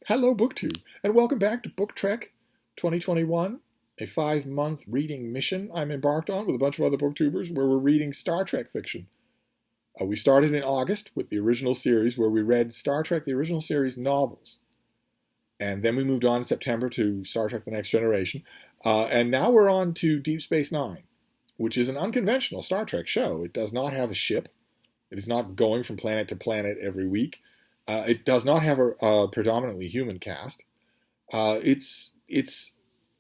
Hello, BookTube, and welcome back to BookTrek 2021, a 5-month reading mission I'm embarked on with a bunch of other booktubers where we're reading Star Trek fiction. We started in August with the original series where we read Star Trek, the original series novels. And then we moved on in September to Star Trek The Next Generation. And now we're on to Deep Space Nine, which is an unconventional Star Trek show. It does not have a ship. It is not going from planet to planet every week. It does not have a predominantly human cast. It's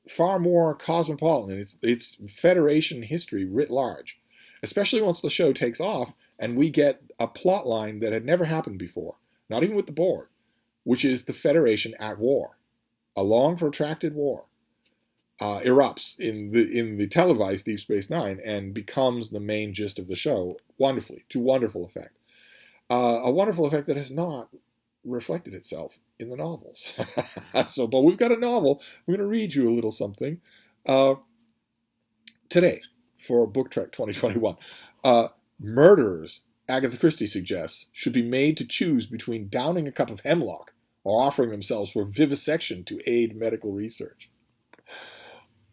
far more cosmopolitan. It's Federation history writ large, especially once the show takes off and we get a plot line that had never happened before, not even with the board, which is the Federation at war. A long, protracted war erupts in the televised Deep Space Nine and becomes the main gist of the show, wonderfully, to wonderful effect. A wonderful effect that has not reflected itself in the novels. But we've got a novel. I'm going to read you a little something today for BookTrek 2021. Murderers, Agatha Christie suggests, should be made to choose between downing a cup of hemlock or offering themselves for vivisection to aid medical research.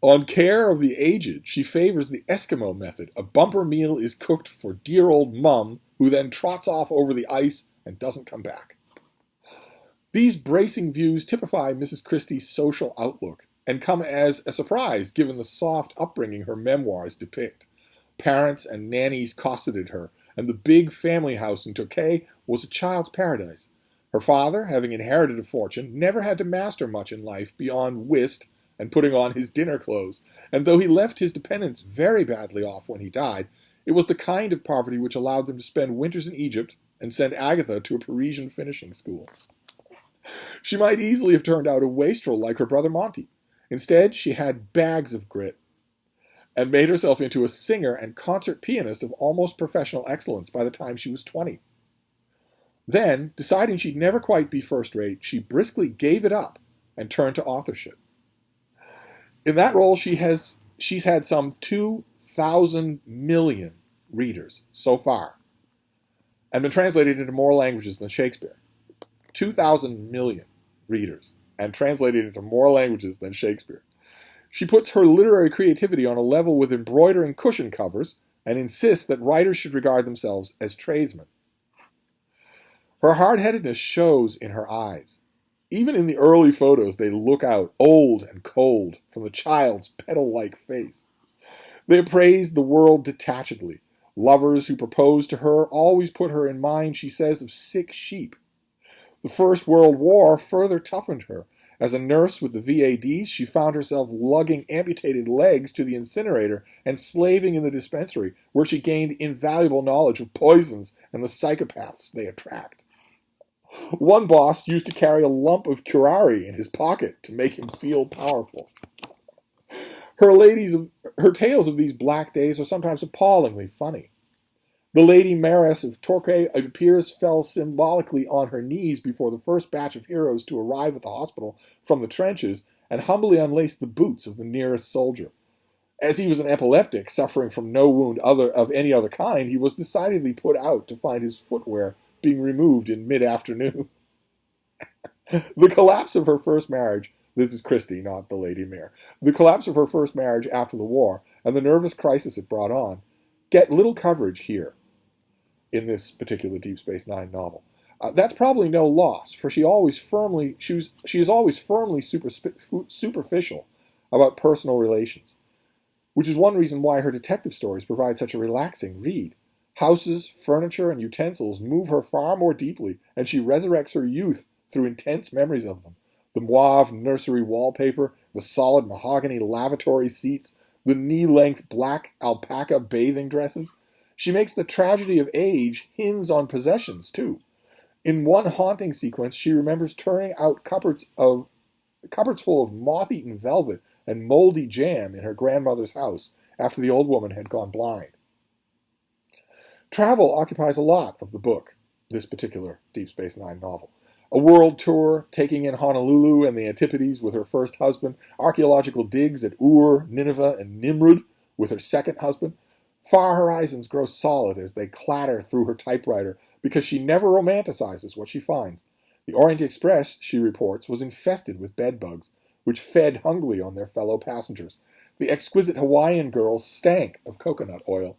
On Care of the Aged, she favors the Eskimo method. A bumper meal is cooked for dear old Mum, who then trots off over the ice and doesn't come back. These bracing views typify Mrs. Christie's social outlook and come as a surprise given the soft upbringing her memoirs depict. Parents and nannies cosseted her, and the big family house in Torquay was a child's paradise. Her father, having inherited a fortune, never had to master much in life beyond whist and putting on his dinner clothes, and though he left his dependents very badly off when he died, it was the kind of poverty which allowed them to spend winters in Egypt and send Agatha to a Parisian finishing school. She might easily have turned out a wastrel like her brother Monty. Instead, she had bags of grit and made herself into a singer and concert pianist of almost professional excellence by the time she was 20. Then, deciding she'd never quite be first-rate, she briskly gave it up and turned to authorship. In that role, she's had some 2,000 million readers so far and been translated into more languages than Shakespeare. 2,000 million readers and translated into more languages than Shakespeare. She puts her literary creativity on a level with embroidering cushion covers and insists that writers should regard themselves as tradesmen. Her hard-headedness shows in her eyes. Even in the early photos, they look out, old and cold, from the child's petal-like face. They appraise the world detachedly. Lovers who propose to her always put her in mind, she says, of sick sheep. The First World War further toughened her. As a nurse with the VADs, she found herself lugging amputated legs to the incinerator and slaving in the dispensary, where she gained invaluable knowledge of poisons and the psychopaths they attract. One boss used to carry a lump of curare in his pocket to make him feel powerful. Her tales of these black days are sometimes appallingly funny. The Lady Mayoress of Torquay, it appears, fell symbolically on her knees before the first batch of heroes to arrive at the hospital from the trenches and humbly unlaced the boots of the nearest soldier. As he was an epileptic suffering from no wound of any other kind, he was decidedly put out to find his footwear being removed in mid-afternoon. The collapse of her first marriage, this is Christie, not the Lady Mayor, the collapse of her first marriage after the war and the nervous crisis it brought on get little coverage here in this particular Deep Space Nine novel. That's probably no loss, for she is always firmly superficial about personal relations, which is one reason why her detective stories provide such a relaxing read. Houses, furniture, and utensils move her far more deeply, and she resurrects her youth through intense memories of them. The mauve nursery wallpaper, the solid mahogany lavatory seats, the knee-length black alpaca bathing dresses. She makes the tragedy of age hinge on possessions, too. In one haunting sequence, she remembers turning out cupboards full of moth-eaten velvet and moldy jam in her grandmother's house after the old woman had gone blind. Travel occupies a lot of the book, this particular Deep Space Nine novel. A world tour, taking in Honolulu and the Antipodes with her first husband, archaeological digs at Ur, Nineveh, and Nimrud with her second husband. Far horizons grow solid as they clatter through her typewriter because she never romanticizes what she finds. The Orient Express, she reports, was infested with bedbugs, which fed hungrily on their fellow passengers. The exquisite Hawaiian girls stank of coconut oil.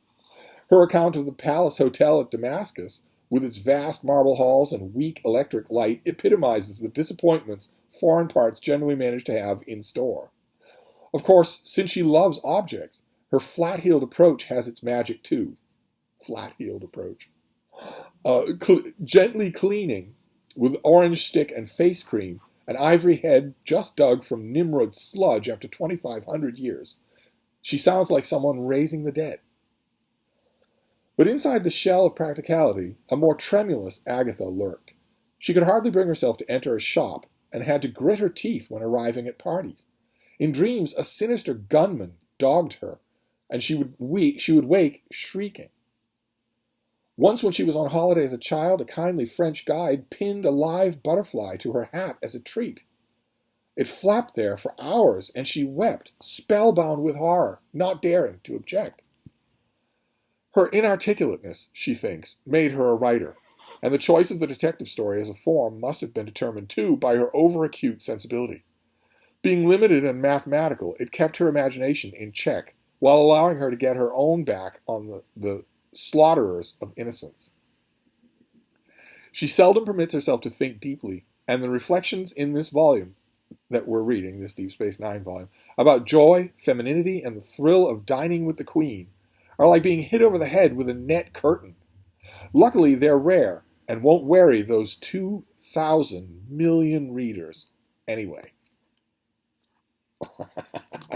Her account of the Palace Hotel at Damascus, with its vast marble halls and weak electric light, epitomizes the disappointments foreign parts generally manage to have in store. Of course, since she loves objects, her flat-heeled approach has its magic too. Flat-heeled approach. Gently cleaning with orange stick and face cream an ivory head just dug from Nimrod's sludge after 2,500 years. She sounds like someone raising the dead. But inside the shell of practicality, a more tremulous Agatha lurked. She could hardly bring herself to enter a shop and had to grit her teeth when arriving at parties. In dreams, a sinister gunman dogged her, and she would wake shrieking. Once when she was on holiday as a child, a kindly French guide pinned a live butterfly to her hat as a treat. It flapped there for hours, and she wept, spellbound with horror, not daring to object. Her inarticulateness, she thinks, made her a writer, and the choice of the detective story as a form must have been determined, too, by her over-acute sensibility. Being limited and mathematical, it kept her imagination in check, while allowing her to get her own back on the slaughterers of innocence. She seldom permits herself to think deeply, and the reflections in this volume that we're reading, this Deep Space Nine volume, about joy, femininity, and the thrill of dining with the Queen, are like being hit over the head with a net curtain. Luckily, they're rare, and won't worry those 2,000 million readers anyway.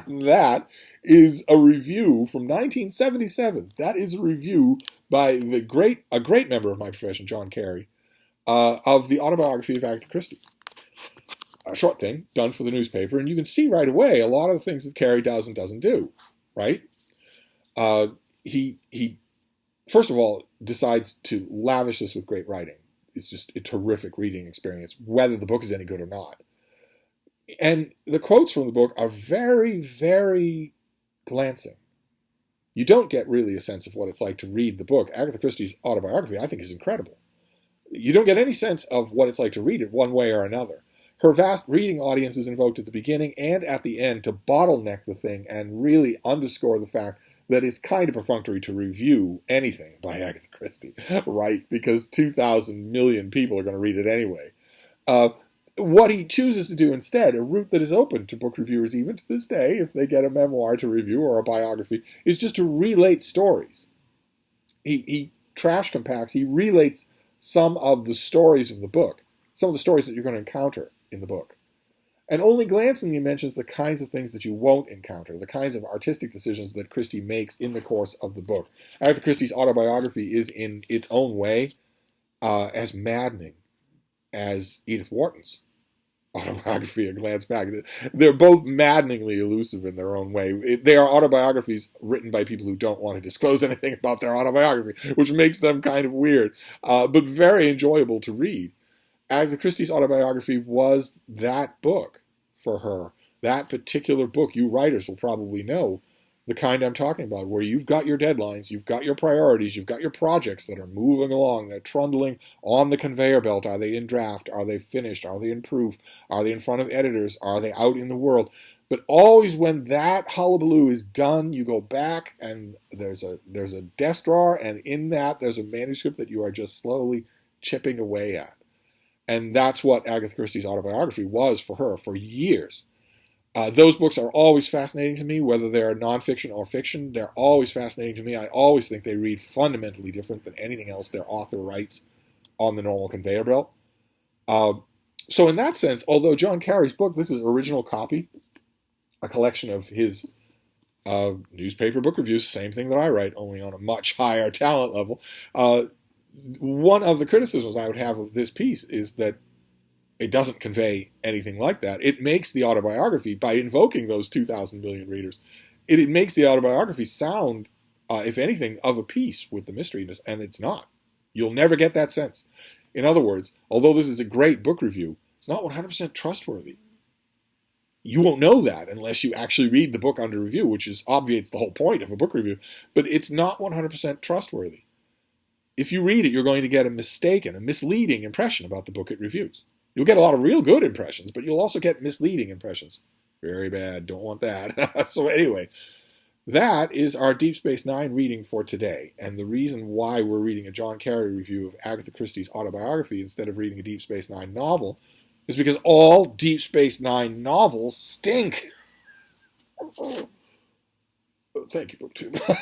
That is a review from 1977. That is a review by a great member of my profession, John Carey, of the autobiography of Agatha Christie. A short thing done for the newspaper, and you can see right away a lot of the things that Carey does and doesn't do. Right? He first of all decides to lavish this with great writing. It's just a terrific reading experience, whether the book is any good or not. And the quotes from the book are very, very glancing. You don't get really a sense of what it's like to read the book. Agatha Christie's autobiography, I think, is incredible. You don't get any sense of what it's like to read it one way or another. Her vast reading audience is invoked at the beginning and at the end to bottleneck the thing and really underscore the fact that it's kind of perfunctory to review anything by Agatha Christie, right? Because 2,000 million people are going to read it anyway. What he chooses to do instead, a route that is open to book reviewers even to this day, if they get a memoir to review or a biography, is just to relate stories. He trash compacts, he relates some of the stories of the book, some of the stories that you're going to encounter in the book. And only glancingly mentions the kinds of things that you won't encounter, the kinds of artistic decisions that Christie makes in the course of the book. Agatha Christie's autobiography is, in its own way, as maddening as Edith Wharton's autobiography, A Glance Back. They're both maddeningly elusive in their own way. They are autobiographies written by people who don't want to disclose anything about their autobiography, which makes them kind of weird, but very enjoyable to read. Agatha Christie's autobiography was that book for her. That particular book, you writers will probably know the kind I'm talking about, where you've got your deadlines, you've got your priorities, you've got your projects that are moving along, they're trundling on the conveyor belt. Are they in draft? Are they finished? Are they in proof? Are they in front of editors? Are they out in the world? But always when that hullabaloo is done, you go back and there's a desk drawer, and in that there's a manuscript that you are just slowly chipping away at. And that's what Agatha Christie's autobiography was for her for years. Those books are always fascinating to me, whether they're nonfiction or fiction. They're always fascinating to me. I always think they read fundamentally different than anything else their author writes on the normal conveyor belt. So in that sense, although John Carey's book, this is original copy, a collection of his newspaper book reviews, same thing that I write, only on a much higher talent level. One of the criticisms I would have of this piece is that it doesn't convey anything like that. It makes the autobiography, by invoking those 2,000 million readers, it makes the autobiography sound, if anything, of a piece with the mystery, and it's not. You'll never get that sense. In other words, although this is a great book review, it's not 100% trustworthy. You won't know that unless you actually read the book under review, which obviates the whole point of a book review, but it's not 100% trustworthy. If you read it, you're going to get a misleading impression about the book it reviews. You'll get a lot of real good impressions, but you'll also get misleading impressions. Very bad. Don't want that. So anyway, that is our Deep Space Nine reading for today. And the reason why we're reading a John Carey review of Agatha Christie's autobiography instead of reading a Deep Space Nine novel is because all Deep Space Nine novels stink. Thank you, BookTube.